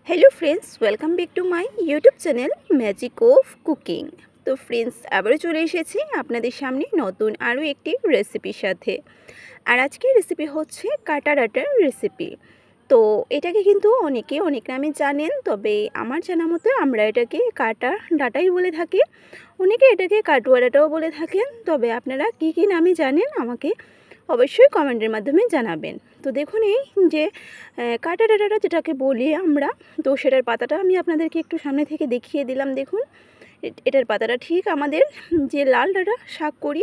Hello friends welcome back to my YouTube channel magic of cooking. तो friends আবারও চলে এসেছি আপনাদের সামনে নতুন আরও একটি রেসিপির সাথে। আর আজকের রেসিপি হচ্ছে কাটা ডাটার রেসিপি। তো এটাকে কিন্তু অনেকে অনেক নামে জানেন, তবে আমার জানা মতো আমরা এটাকে কাটা ডাটাই বলে থাকি, অনেকে এটাকে কাটুয়া ডাটাও বলে থাকেন। তবে আপনারা কি কি নামে জানেন আমাকে অবশ্যই কমেন্টের মাধ্যমে জানাবেন। তো দেখুন এই যে কাটা ডাটাটা যেটাকে বলি আমরা, তো সেটার পাতাটা আমি আপনাদেরকে একটু সামনে থেকে দেখিয়ে দিলাম। দেখুন এটার পাতাটা ঠিক আমাদের যে লাল ডাটা শাক করি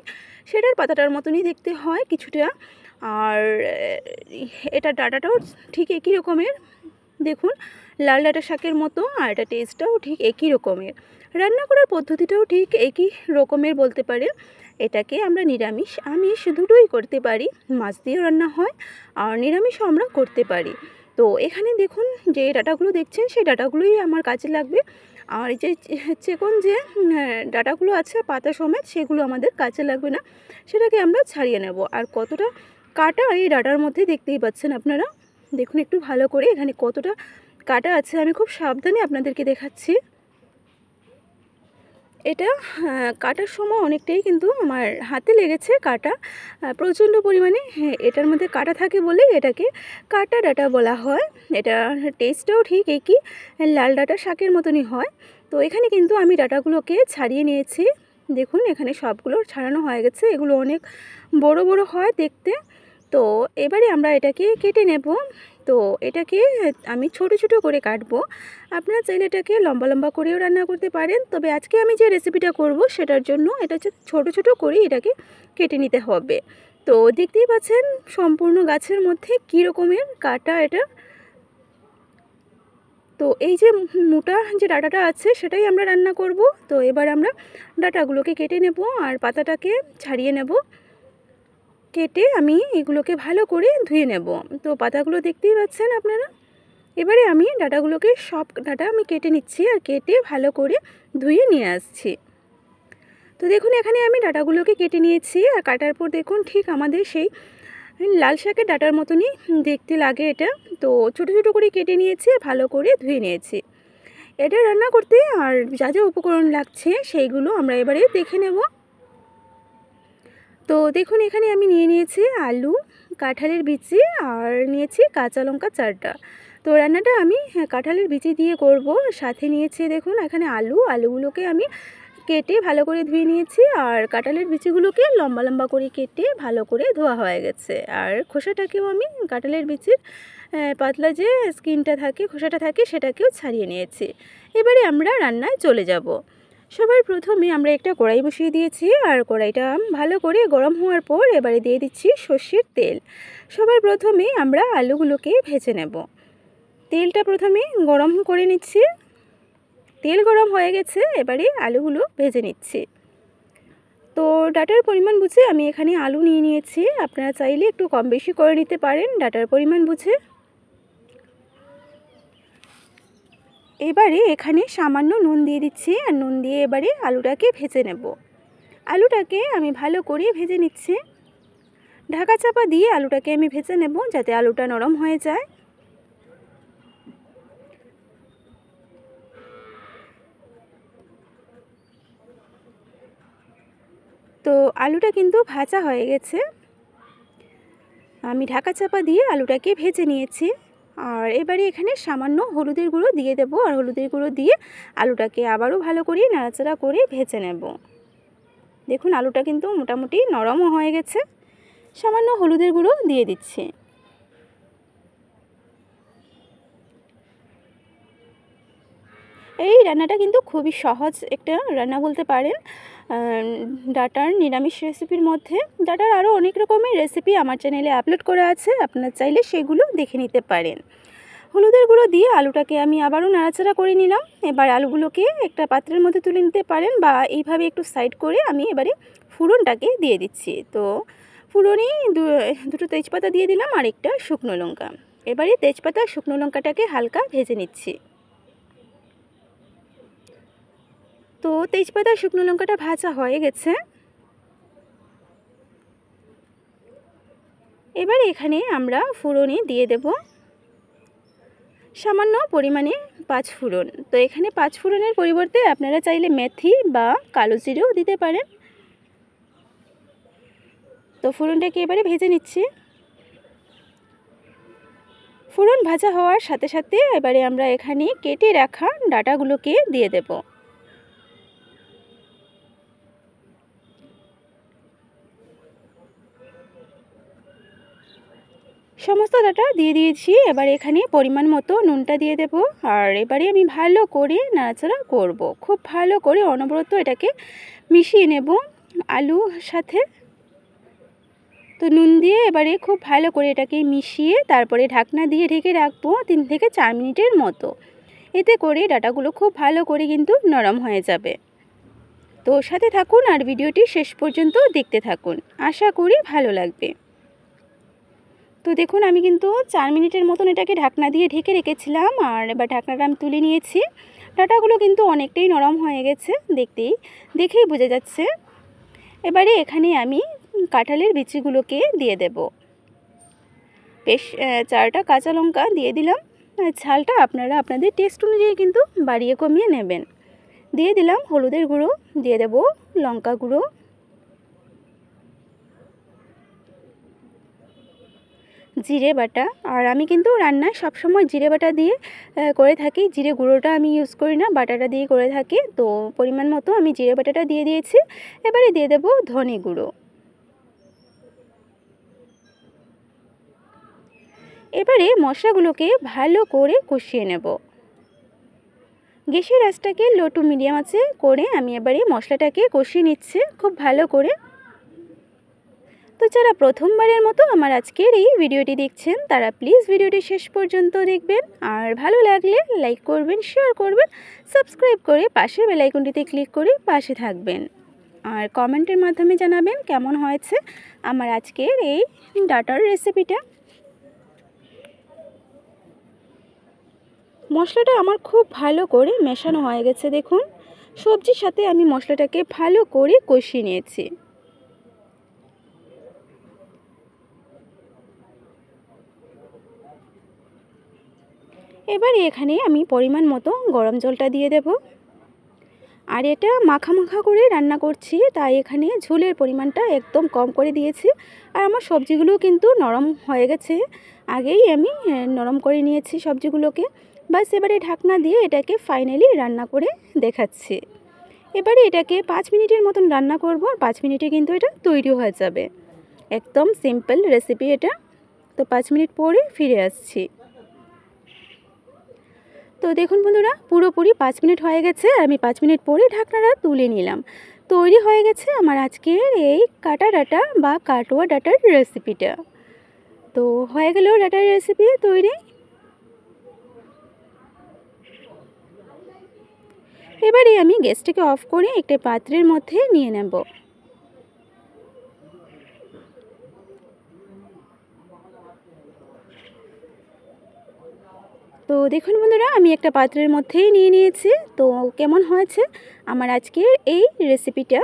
সেটার পাতাটার মতনই দেখতে হয় কিছুটা। আর এটার ডাটাটাও ঠিক একই রকমের, দেখুন লাল ডাটা শাকের মতো, আর এটা টেস্টটাও ঠিক একই রকমের, রান্না করার পদ্ধতিটাও ঠিক একই রকমের বলতে পারে। এটাকে আমরা নিরামিষ আমিষ দুটোই করতে পারি, মাছ দিয়েও রান্না হয় আর নিরামিষও আমরা করতে পারি। তো এখানে দেখুন যে ডাটাগুলো দেখছেন সেই ডাটাগুলোই আমার কাজে লাগবে, আর এই যে চিকন যে ডাটাগুলো আছে পাতা সমেত সেগুলো আমাদের কাজে লাগবে না, সেটাকে আমরা ছাড়িয়ে নেব। আর কতটা কাটা এই ডাটার মধ্যে দেখতেই পাচ্ছেন আপনারা, দেখুন একটু ভালো করে এখানে কতটা কাটা আছে, আমি খুব সাবধানে আপনাদেরকে দেখাচ্ছি। এটা কাটার সময় অনেকটাই কিন্তু আমার হাতে লেগেছে কাটা, প্রচণ্ড পরিমাণে এটার মধ্যে কাটা থাকে বলেই এটাকে কাটা ডাটা বলা হয়। এটা টেস্টটাও ঠিক একই লাল ডাটা শাকের মতনই হয়। তো এখানে কিন্তু আমি ডাটাগুলোকে ছাড়িয়ে নিয়েছি, দেখুন এখানে সবগুলো ছাড়ানো হয়ে গেছে, এগুলো অনেক বড় বড় হয় দেখতে। তো এবারে আমরা এটাকে কেটে নেব। তো এটাকে আমি ছোট ছোট করে কাটবো, আপনারা চাইলে এটাকে লম্বা লম্বা করেও রান্না করতে পারেন, তবে আজকে আমি যে রেসিপিটা করব সেটার জন্য এটা হচ্ছে ছোটো ছোটো করে এটাকে কেটে নিতে হবে। তো দেখতেই পাচ্ছেন সম্পূর্ণ গাছের মধ্যে কী রকমের কাটা এটা। তো এই যে মোটা যে ডাটাটা আছে সেটাই আমরা রান্না করব। তো এবার আমরা ডাটাগুলোকে কেটে নেব আর পাতাটাকে ছাড়িয়ে নেব, কেটে আমি এগুলোকে ভালো করে ধুয়ে নেব। তো পাতাগুলো দেখতেই পাচ্ছেন আপনারা। এবারে আমি ডাটাগুলোকে সব ডাটা আমি কেটে নিচ্ছি আর কেটে ভালো করে ধুয়ে নিয়ে আসছি। তো দেখুন এখানে আমি ডাটাগুলোকে কেটে নিয়েছি, আর কাটার পর দেখুন ঠিক আমাদের সেই লাল শাকের ডাটার মতনই দেখতে লাগে এটা। তো ছোটো ছোটো করে কেটে নিয়েছি আর ভালো করে ধুয়ে নিয়েছি। এটা রান্না করতে আর যা যা উপকরণ লাগছে সেইগুলো আমরা এবারে দেখে নেব। তো দেখুন এখানে আমি নিয়ে নিয়েছি আলু, কাঁঠালের বিচি আর নিয়েছি কাঁচা লঙ্কা 4টা। তো রান্নাটা আমি কাঁঠালের বিচি দিয়ে করব। সাথে নিয়েছি দেখুন এখানে আলুগুলোকে আমি কেটে ভালো করে ধুয়ে নিয়েছি, আর কাঁঠালের বিচিগুলোকে লম্বা লম্বা করে কেটে ভালো করে ধোয়া হয়ে গেছে। আর খোসাটাকেও আমি কাঁঠালের বিচির পাতলা যে স্কিনটা থাকে খোসাটা থাকে সেটাকেও ছাড়িয়ে নিয়েছি। এবারে আমরা রান্নায় চলে যাব। সবার প্রথমে আমরা একটা কড়াই বসিয়ে দিয়েছি, আর কড়াইটা ভালো করে গরম হওয়ার পর এবারে দিয়ে দিচ্ছি সর্ষের তেল। সবার প্রথমে আমরা আলুগুলোকে ভেজে নেব। তেলটা প্রথমে গরম করে নিচ্ছি, তেল গরম হয়ে গেছে, এবারে আলুগুলো ভেজে নিচ্ছি। তো ডাটার পরিমাণ বুঝে আমি এখানে আলু নিয়ে নিয়েছি, আপনারা চাইলে একটু কম বেশি করে নিতে পারেন ডাটার পরিমাণ বুঝে। এবারে এখানে সামান্য নুন দিয়ে দিচ্ছি, আর নুন দিয়ে এবারে আলুটাকে ভেজে নেব। আলুটাকে আমি ভালো করে ভেজে নিচ্ছি, ঢাকা চাপা দিয়ে আলুটাকে আমি ভেজে নেব যাতে আলুটা নরম হয়ে যায়। তো আলুটা কিন্তু ভাজা হয়ে গেছে, আমি ঢাকা চাপা দিয়ে আলুটাকে ভেজে নিয়েছি। আর এবারে এখানে সামান্য হলুদের গুঁড়ো দিয়ে দেবো, আর হলুদের গুঁড়ো দিয়ে আলুটাকে আবারও ভালো করে নাড়াচাড়া করে ভেজে নেব। দেখুন আলুটা কিন্তু মোটামুটি নরমও হয়ে গেছে, সামান্য হলুদের গুঁড়ো দিয়ে দিচ্ছি। এই রান্নাটা কিন্তু খুবই সহজ একটা রান্না বলতে পারেন, ডাটার নিরামিষ রেসিপির মধ্যে। ডাটার আরও অনেক রকমের রেসিপি আমার চ্যানেলে আপলোড করা আছে, আপনারা চাইলে সেগুলো দেখে নিতে পারেন। হলুদের গুঁড়ো দিয়ে আলুটাকে আমি আবারও নাড়াচাড়া করে নিলাম। এবার আলুগুলোকে একটা পাত্রের মধ্যে তুলে নিতে পারেন, বা এইভাবে একটু সাইড করে আমি এবারে ফোড়নটাকে দিয়ে দিচ্ছি। তো ফোড়নে দুটো তেজপাতা দিয়ে দিলাম আর একটা শুকনো লঙ্কা। এবারে তেজপাতা শুকনো লঙ্কাটাকে হালকা ভেজে নিচ্ছি। তো তেজপাতা শুকনো লঙ্কাটা ভাজা হয়ে গেছে, এবার এখানে আমরা ফোড়নে দিয়ে দেব সামান্য পরিমাণে 5 ফোড়ন। তো এখানে 5 ফোড়নের পরিবর্তে আপনারা চাইলে মেথি বা কালো জিরেও দিতে পারেন। তো ফোড়নটাকে এবারে ভেজে নিচ্ছি। ফোড়ন ভাজা হওয়ার সাথে সাথে এবারে আমরা এখানে কেটে রাখা ডাঁটাগুলোকে দিয়ে দেব। সমস্ত ডাঁটা দিয়ে দিয়েছি। এবার এখানে পরিমাণ মতো নুনটা দিয়ে দেব। আর এবারে আমি ভালো করে নাড়াচাড়া করব। খুব ভালো করে অনবরত এটাকে মিশিয়ে নেব আলুর সাথে। তো নুন দিয়ে এবারে খুব ভালো করে এটাকে মিশিয়ে তারপরে ঢাকনা দিয়ে ঢেকে রাখবো 3 থেকে 4 মিনিটের মতো। এতে করে ডাঁটাগুলো খুব ভালো করে কিন্তু নরম হয়ে যাবে। তো সাথে থাকুন আর ভিডিওটি শেষ পর্যন্ত দেখতে থাকুন, আশা করি ভালো লাগবে। তো দেখুন আমি কিন্তু 4 মিনিটের মতন এটাকে ঢাকনা দিয়ে ঢেকে রেখেছিলাম। আর এবার ঢাকনাটা আমি তুলে নিয়েছি। ডাঁটাগুলো কিন্তু অনেকটাই নরম হয়ে গেছে, দেখেই বোঝা যাচ্ছে। এবারে এখানে আমি কাঁঠালের বিচিগুলোকে দিয়ে দেব। বেশ 4টা কাঁচা লঙ্কা দিয়ে দিলাম। আর ঝালটা আপনারা আপনাদের টেস্ট অনুযায়ী কিন্তু বাড়িয়ে কমিয়ে নেবেন। দিয়ে দিলাম হলুদের গুঁড়ো, দিয়ে দেব লঙ্কা গুঁড়ো, জিরে বাটা। আর আমি কিন্তু রান্নায় সবসময় জিরে বাটা দিয়ে করে থাকি। জিরে গুঁড়োটা আমি ইউজ করি না, বাটাটা দিয়ে করে থাকি। তো পরিমাণ মতো আমি জিরে বাটাটা দিয়ে দিয়েছি। এবারে দিয়ে দেব ধনে গুঁড়ো। এবারে মশলাগুলোকে ভালো করে কষিয়ে নেব। গ্যাসের আঁচটাকে লো টু মিডিয়াম আঁচে করে আমি এবারে মশলাটাকে কষিয়ে নিচ্ছি খুব ভালো করে। তো যারা প্রথমবারের মতো আমার আজকের এই ভিডিওটি দেখছেন তারা প্লিজ ভিডিওটি শেষ পর্যন্ত দেখবেন। আর ভালো লাগলে লাইক করবেন, শেয়ার করবেন, সাবস্ক্রাইব করে পাশের বেল আইকনটিতে ক্লিক করে পাশে থাকবেন। আর কমেন্টের মাধ্যমে জানাবেন কেমন হয়েছে আমার আজকের এই ডাটার রেসিপিটা। মশলাটা আমার খুব ভালো করে মেশানো হয়ে গেছে। দেখুন সবজির সাথে আমি মশলাটাকে ভালো করে কষিয়ে নিয়েছি। এবারে এখানে আমি পরিমাণ মতো গরম জলটা দিয়ে দেব। আর এটা মাখা মাখা করে রান্না করছি, তাই এখানে ঝোলের পরিমাণটা একদম কম করে দিয়েছি। আর আমার সবজিগুলো কিন্তু নরম হয়ে গেছে, আগেই আমি নরম করে নিয়েছি সবজিগুলোকে। বাস এবারে ঢাকনা দিয়ে এটাকে ফাইনালি রান্না করে দেখাচ্ছি। এবারে এটাকে 5 মিনিটের মতন রান্না করব। আর 5 মিনিটে কিন্তু এটা তৈরি হয়ে যাবে। একদম সিম্পল রেসিপি এটা। তো 5 মিনিট পরে ফিরে আসছি। তো দেখুন বন্ধুরা পুরোপুরি 5 মিনিট হয়ে গেছে। আর আমি 5 মিনিট পরে ঢাকনাটা তুলে নিলাম। তৈরি হয়ে গেছে আমার আজকের এই কাটা ডাঁটা বা কাটোয়া ডাঁটার রেসিপিটা। তো হয়ে গেল ডাঁটার রেসিপি তৈরি। এবারে আমি গ্যাসটাকে অফ করে একটা পাত্রের মধ্যে নিয়ে নেব। তো দেখুন বন্ধুরা আমি একটা পাত্রের মধ্যেই নিয়ে নিয়েছি। তো কেমন হয়েছে আমার আজকের এই রেসিপিটা।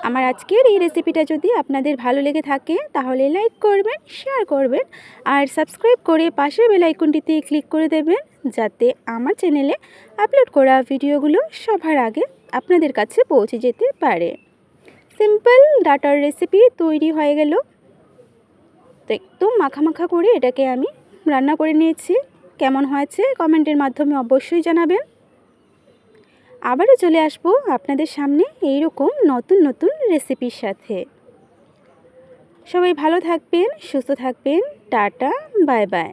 আমার আজকের এই রেসিপিটা যদি আপনাদের ভালো লেগে থাকে তাহলে লাইক করবেন, শেয়ার করবেন আর সাবস্ক্রাইব করে পাশের বেল আইকনটিতে ক্লিক করে দেবেন, যাতে আমার চ্যানেলে আপলোড করা ভিডিওগুলো সবার আগে আপনাদের কাছে পৌঁছে যেতে পারে। সিম্পল ডাটার রেসিপি তৈরি হয়ে গেল। তো একদম মাখা মাখা করে এটাকে আমি রান্না করে নিয়েছি। কেমন হয়েছে কমেন্টের মাধ্যমে অবশ্যই জানাবেন। আবারও চলে আসবো আপনাদের সামনে এইরকম নতুন নতুন রেসিপির সাথে। সবাই ভালো থাকবেন, সুস্থ থাকবেন। Tata, bye bye.